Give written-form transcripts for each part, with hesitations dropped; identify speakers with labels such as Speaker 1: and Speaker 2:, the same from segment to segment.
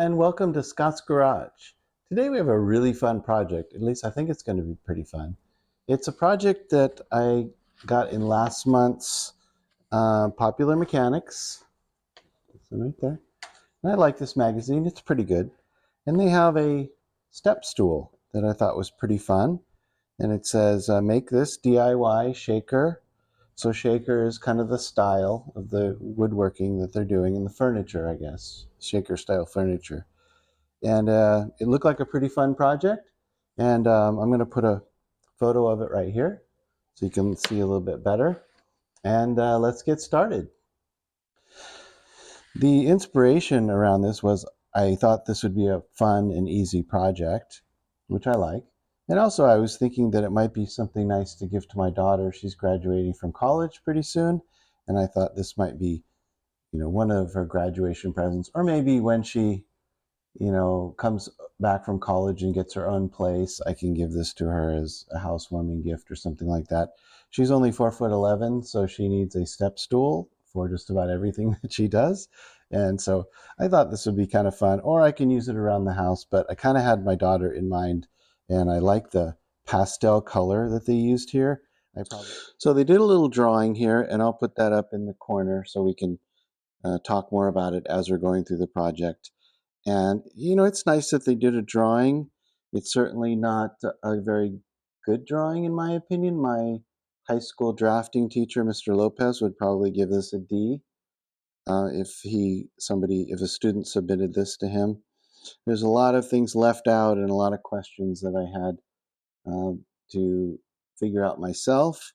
Speaker 1: and welcome to Scott's Garage. Today we have a really fun project, at least I think it's going to be pretty fun. It's a project that I got in last month's Popular Mechanics. It's right there. And I like this magazine, it's pretty good. And they have a step stool that I thought was pretty fun. And it says, make this DIY shaker. So shaker is kind of the style of the woodworking that they're doing in the furniture, I guess. Shaker style furniture. And it looked like a pretty fun project. And I'm going to put a photo of it right here so you can see a little bit better. And let's get started. The inspiration around this was I thought this would be a fun and easy project, which I like. And also I was thinking that it might be something nice to give to my daughter. She's graduating from college pretty soon. And I thought this might be, one of her graduation presents, or maybe when she comes back from college and gets her own place, I can give this to her as a housewarming gift or something like that. She's only 4'11", so she needs a step stool for just about everything that she does. And so I thought this would be kind of fun, or I can use it around the house, but I kind of had my daughter in mind, and I like the pastel color that they used here. So they did a little drawing here, and I'll put that up in the corner so we can talk more about it as we're going through the project. And, it's nice that they did a drawing. It's certainly not a very good drawing, in my opinion. My high school drafting teacher, Mr. Lopez, would probably give this a D if a student submitted this to him. There's a lot of things left out and a lot of questions that I had to figure out myself.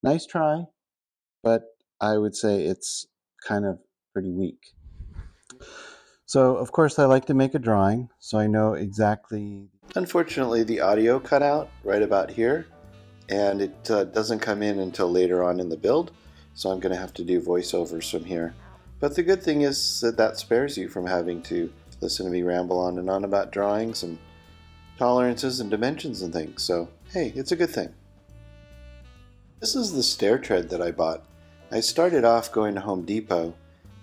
Speaker 1: Nice try, but I would say it's kind of pretty weak. So, of course, I like to make a drawing, so I know exactly. Unfortunately, the audio cut out right about here, and it doesn't come in until later on in the build, so I'm going to have to do voiceovers from here. But the good thing is that spares you from having to listen to me ramble on and on about drawings and tolerances and dimensions and things, so hey, it's a good thing. This is the stair tread that I bought. I started off going to Home Depot,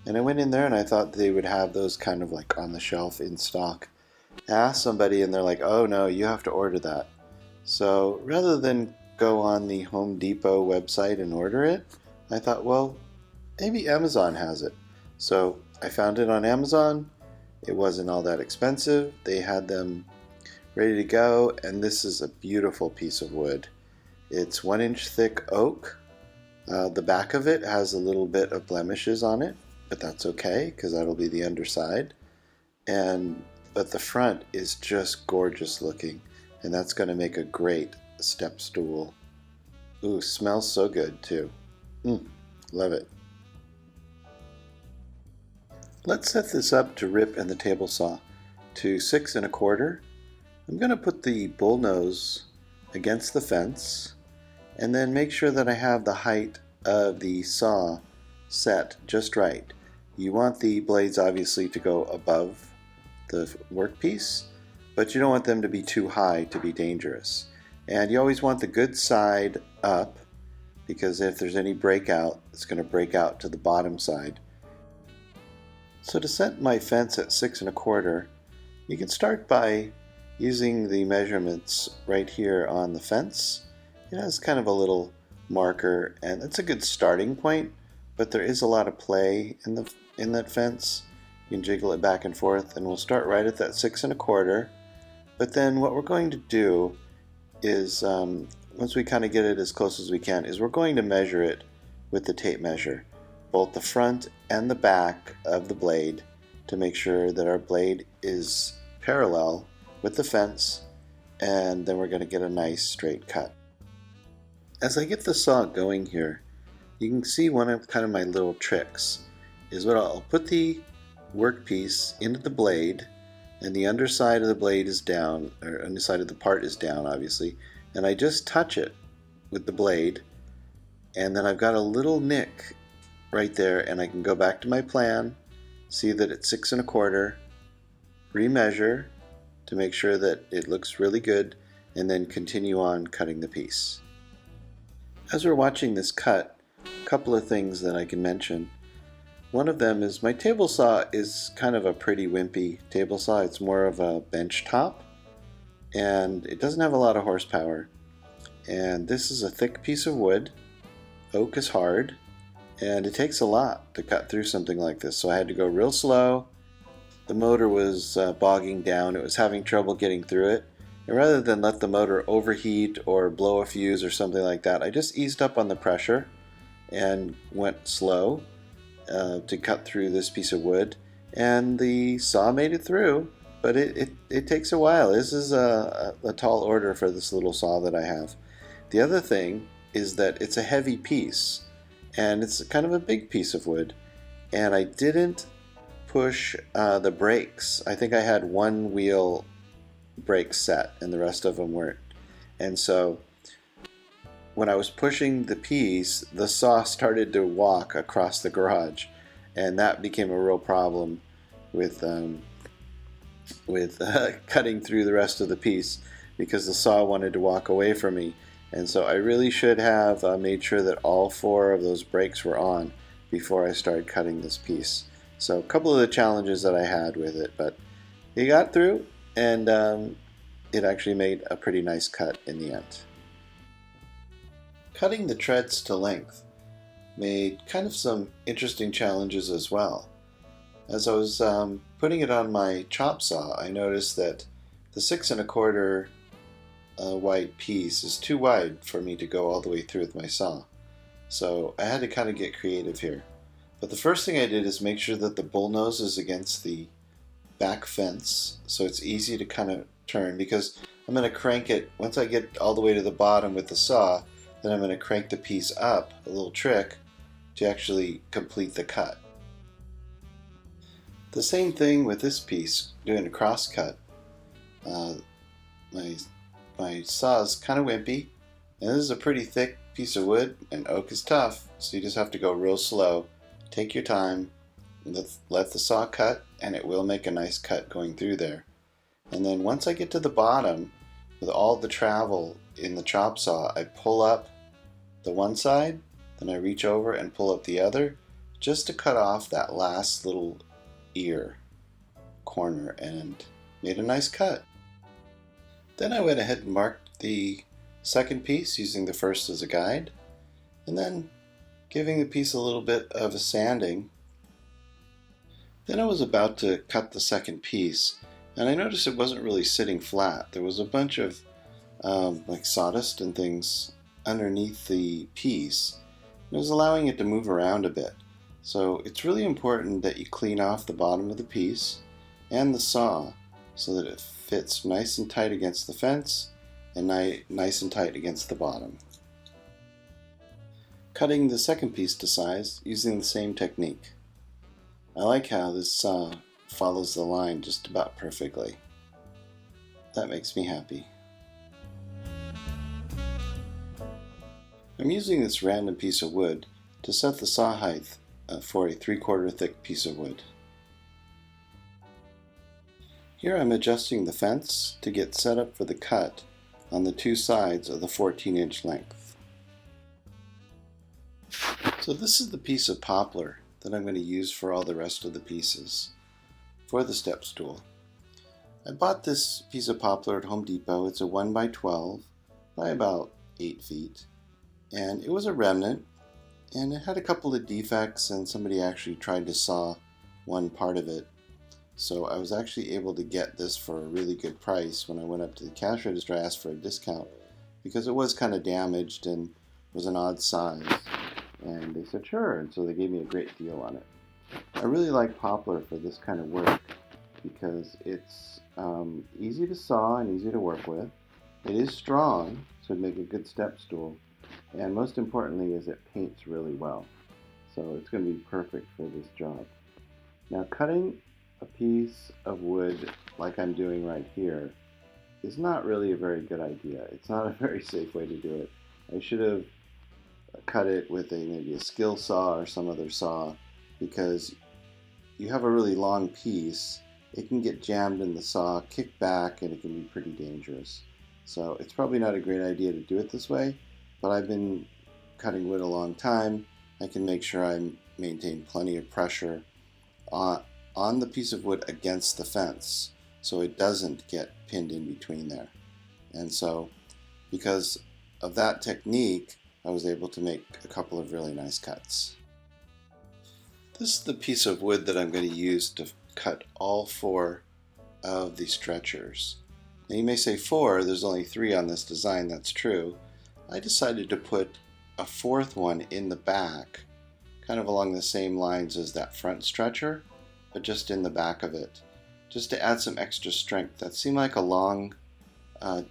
Speaker 1: and I went in there and I thought they would have those kind of like on the shelf in stock. I asked somebody and they're like, oh no, you have to order that. So rather than go on the Home Depot website and order it, I thought, well, maybe Amazon has it. So I found it on Amazon. It wasn't all that expensive. They had them ready to go, and this is a beautiful piece of wood. It's 1-inch thick oak. The back of it has a little bit of blemishes on it, but that's okay because that'll be the underside. But the front is just gorgeous looking, and that's going to make a great step stool. Ooh, smells so good too. Love it. Let's set this up to rip in the table saw to 6 1/4. I'm going to put the bull nose against the fence and then make sure that I have the height of the saw set just right. You want the blades obviously to go above the workpiece, but you don't want them to be too high to be dangerous. And you always want the good side up, because if there's any breakout, it's going to break out to the bottom side. So to set my fence at 6 1/4, you can start by using the measurements right here on the fence. It has kind of a little marker, and it's a good starting point, but there is a lot of play in that fence. You can jiggle it back and forth, and we'll start right at that 6 1/4. But then what we're going to do is, once we kind of get it as close as we can, is we're going to measure it with the tape measure, both the front and the back of the blade, to make sure that our blade is parallel with the fence, and then we're going to get a nice straight cut. As I get the saw going here, you can see one of kind of my little tricks is what I'll put the workpiece into the blade, and the underside of the blade is down, or underside of the part is down obviously, and I just touch it with the blade, and then I've got a little nick right there, and I can go back to my plan, see that it's 6 1/4, remeasure to make sure that it looks really good, and then continue on cutting the piece. As we're watching this cut, a couple of things that I can mention. One of them is my table saw is kind of a pretty wimpy table saw. It's more of a bench top and it doesn't have a lot of horsepower. And this is a thick piece of wood. Oak is hard and it takes a lot to cut through something like this. So I had to go real slow. The motor was bogging down. It was having trouble getting through it. And rather than let the motor overheat or blow a fuse or something like that, I just eased up on the pressure and went slow to cut through this piece of wood. And the saw made it through, but it takes a while. This is a tall order for this little saw that I have. The other thing is that it's a heavy piece, and it's kind of a big piece of wood, and I didn't push the brakes. I think I had one wheel brake set and the rest of them weren't. And so when I was pushing the piece, the saw started to walk across the garage, and that became a real problem with cutting through the rest of the piece because the saw wanted to walk away from me. And so I really should have made sure that all 4 of those brakes were on before I started cutting this piece. So a couple of the challenges that I had with it, but it got through, and it actually made a pretty nice cut in the end. Cutting the treads to length made kind of some interesting challenges as well. As I was putting it on my chop saw, I noticed that the 6 1/4 wide piece is too wide for me to go all the way through with my saw. So I had to kind of get creative here. But the first thing I did is make sure that the bullnose is against the back fence, so it's easy to kind of turn, because I'm going to crank it, once I get all the way to the bottom with the saw, then I'm going to crank the piece up, a little trick, to actually complete the cut. The same thing with this piece, doing a cross cut. My saw is kind of wimpy, and this is a pretty thick piece of wood, and oak is tough, so you just have to go real slow. Take your time, let the saw cut, and it will make a nice cut going through there. And then once I get to the bottom, with all the travel in the chop saw, I pull up the one side, then I reach over and pull up the other, just to cut off that last little ear corner, and made a nice cut. Then I went ahead and marked the second piece using the first as a guide, and then giving the piece a little bit of a sanding. Then I was about to cut the second piece, and I noticed it wasn't really sitting flat. There was a bunch of like sawdust and things underneath the piece. It was allowing it to move around a bit. So it's really important that you clean off the bottom of the piece and the saw so that it fits nice and tight against the fence and nice and tight against the bottom. Cutting the second piece to size using the same technique. I like how this saw follows the line just about perfectly. That makes me happy. I'm using this random piece of wood to set the saw height for a 3/4 thick piece of wood. Here I'm adjusting the fence to get set up for the cut on the 2 sides of the 14-inch length. So this is the piece of poplar that I'm going to use for all the rest of the pieces for the step stool. I bought this piece of poplar at Home Depot. It's a 1x12 by about 8 feet, and it was a remnant, and it had a couple of defects, and somebody actually tried to saw one part of it. So I was actually able to get this for a really good price. When I went up to the cash register, I asked for a discount because it was kind of damaged and was an odd size. And they said sure, and so they gave me a great deal on it. I really like poplar for this kind of work because it's easy to saw and easy to work with. It is strong, so it'd make a good step stool. And most importantly is it paints really well. So it's going to be perfect for this job. Now cutting a piece of wood like I'm doing right here is not really a very good idea. It's not a very safe way to do it. I should have cut it with maybe a skill saw or some other saw, because you have a really long piece, it can get jammed in the saw, kick back, and it can be pretty dangerous. So it's probably not a great idea to do it this way, but I've been cutting wood a long time, I can make sure I maintain plenty of pressure on the piece of wood against the fence so it doesn't get pinned in between there. And so because of that technique, I was able to make a couple of really nice cuts. This is the piece of wood that I'm going to use to cut all 4 of the stretchers. Now you may say 4, there's only 3 on this design. That's true. I decided to put a 4th one in the back, kind of along the same lines as that front stretcher, but just in the back of it, just to add some extra strength. That seemed like a long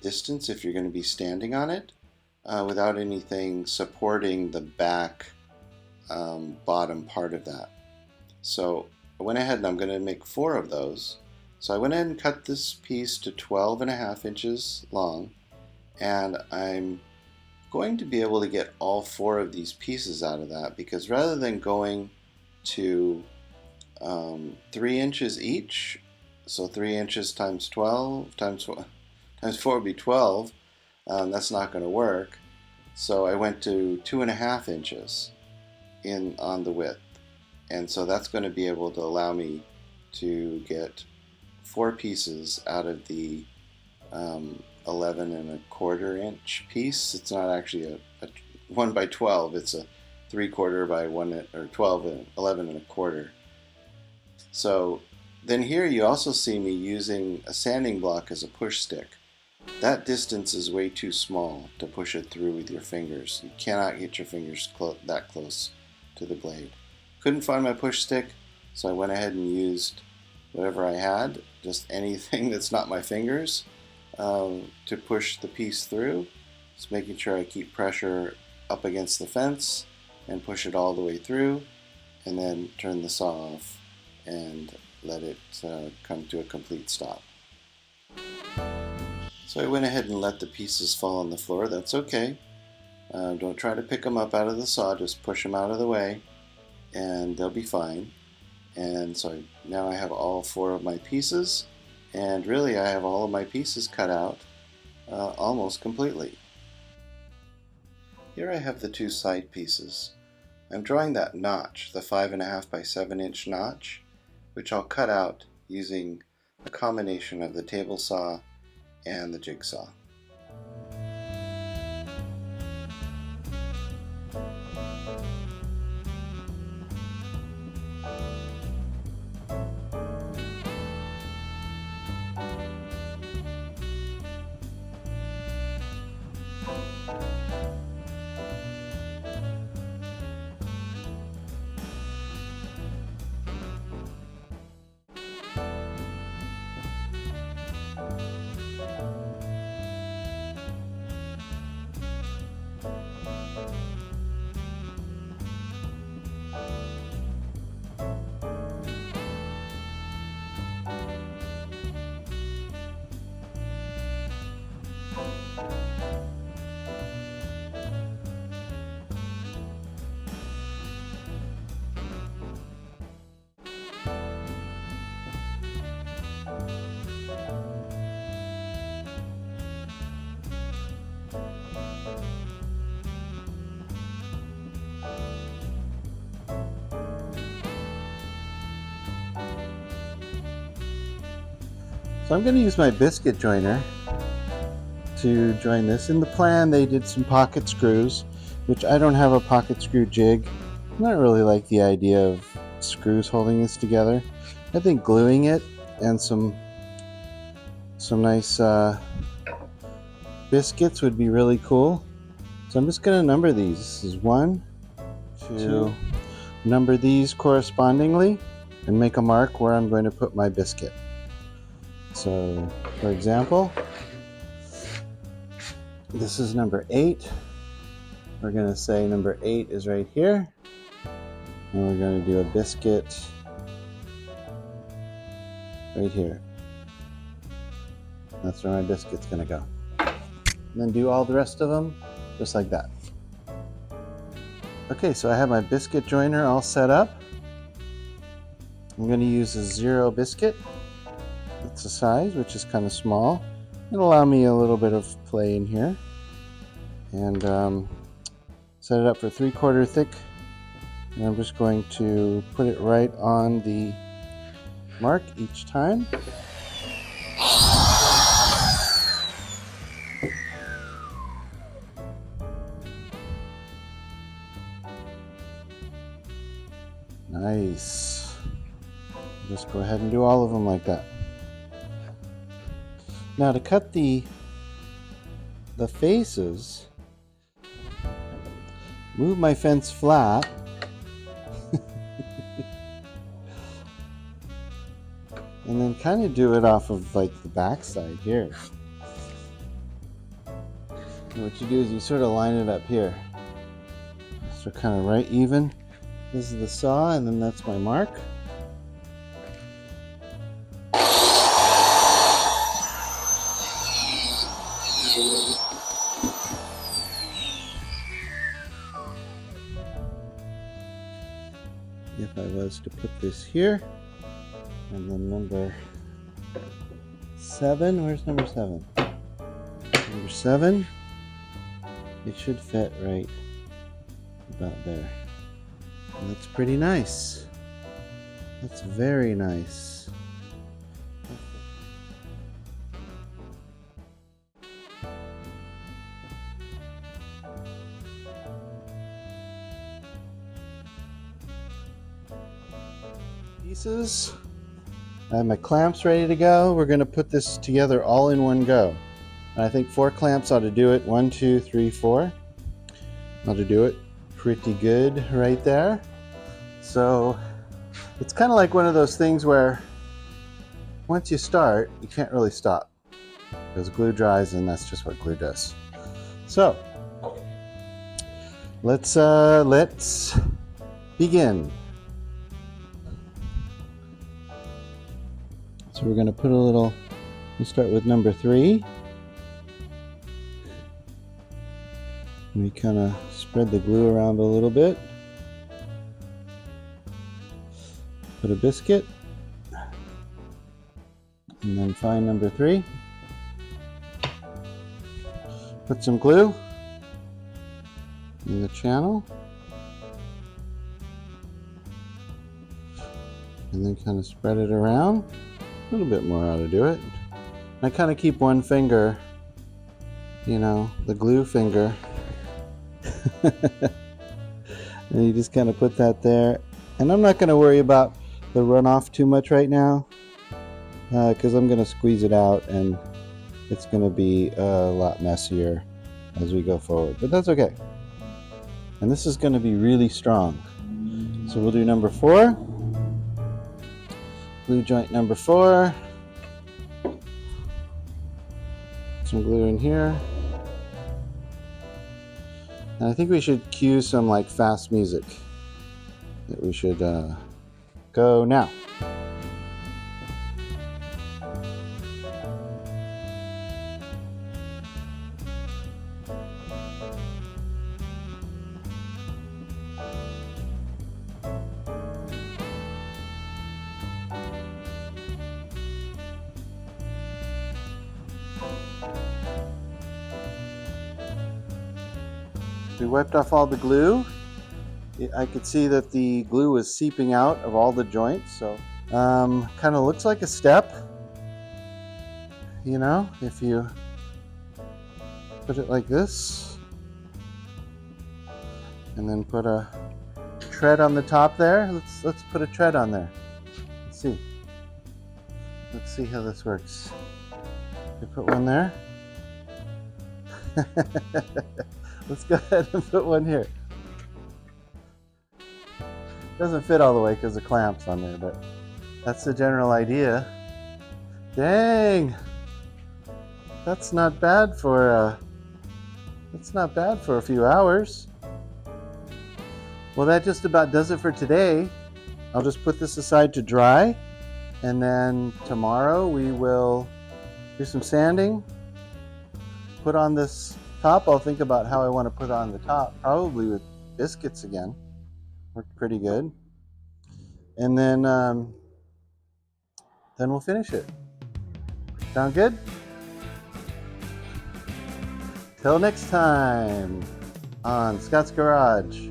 Speaker 1: distance if you're going to be standing on it, without anything supporting the back bottom part of that. So I went ahead and I'm going to make 4 of those. So I went ahead and cut this piece to 12.5 inches long, and I'm going to be able to get all 4 of these pieces out of that, because rather than going to 3 inches each, so 3 inches times 12 times 4 would be 12, that's not going to work. So I went to 2.5 inches on the width, and so that's going to be able to allow me to get 4 pieces out of the 11.25 inch piece. It's not actually a 1 by 12, it's a 3/4 by 1 or 12 and 11.25. So then here you also see me using a sanding block as a push stick. That distance is way too small to push it through with your fingers. You cannot get your fingers that close to the blade. Couldn't find my push stick, so I went ahead and used whatever I had, just anything that's not my fingers, to push the piece through. Just making sure I keep pressure up against the fence and push it all the way through, and then turn the saw off and let it come to a complete stop. So I went ahead and let the pieces fall on the floor. That's okay. Don't try to pick them up out of the saw, just push them out of the way and they'll be fine. And so now I have all 4 of my pieces, and really I have all of my pieces cut out almost completely. Here I have the 2 side pieces. I'm drawing that notch, the 5.5 by 7 inch notch, which I'll cut out using a combination of the table saw and the jigsaw. So I'm going to use my biscuit joiner to join this. In the plan they did some pocket screws, which I don't have a pocket screw jig. I don't really like the idea of screws holding this together. I think gluing it and some nice biscuits would be really cool. So I'm just going to number these. This is 1, 2. Number these correspondingly and make a mark where I'm going to put my biscuit. So, for example, this is number 8. We're going to say number 8 is right here. And we're going to do a biscuit right here. That's where my biscuit's going to go. And then do all the rest of them just like that. Okay, so I have my biscuit joiner all set up. I'm going to use a 0 biscuit. It's a size which is kind of small. It'll allow me a little bit of play in here. And set it up for 3/4 thick And I'm just going to put it right on the mark each time. Nice. Just go ahead and do all of them like that. Now to cut the faces, move my fence flat. And then kind of do it off of like the back side here. And what you do is you sort of line it up here. So kind of right even. This is the saw, and then that's my mark. If I was to put this here, and then number 7, where's number 7? Number 7, it should fit right about there. And that's pretty nice. That's very nice. Pieces. I have my clamps ready to go. We're going to put this together all in one go. And I think 4 clamps ought to do it. 1, 2, 3, 4. Ought to do it pretty good right there. So it's kind of like one of those things where once you start, you can't really stop because glue dries, and that's just what glue does. So let's begin. So we're going to put a little, we'll start with number 3. And we kind of spread the glue around a little bit. Put a biscuit. And then find number 3. Put some glue in the channel. And then kind of spread it around. A little bit more ought to do it. I kind of keep one finger, you know, the glue finger. And you just kind of put that there. And I'm not going to worry about the runoff too much right now because I'm going to squeeze it out and it's going to be a lot messier as we go forward. But that's okay. And this is going to be really strong. So we'll do number 4. Glue joint number 4. Some glue in here. And I think we should cue some like fast music. That we should go now. We wiped off all the glue. I could see that the glue was seeping out of all the joints, so kind of looks like a step. You know, if you put it like this, and then put a tread on the top there. Let's put a tread on there. Let's see. Let's see how this works. We put one there. Let's go ahead and put one here. Doesn't fit all the way because the clamps on there, but that's the general idea. Dang, that's not bad for a few hours. Well, that just about does it for today. I'll just put this aside to dry, and then tomorrow we will do some sanding. Put on this top. I'll think about how I want to put on the top, probably with biscuits again. Worked pretty good. And then we'll finish it. Sound good? Till next time on Scott's Garage.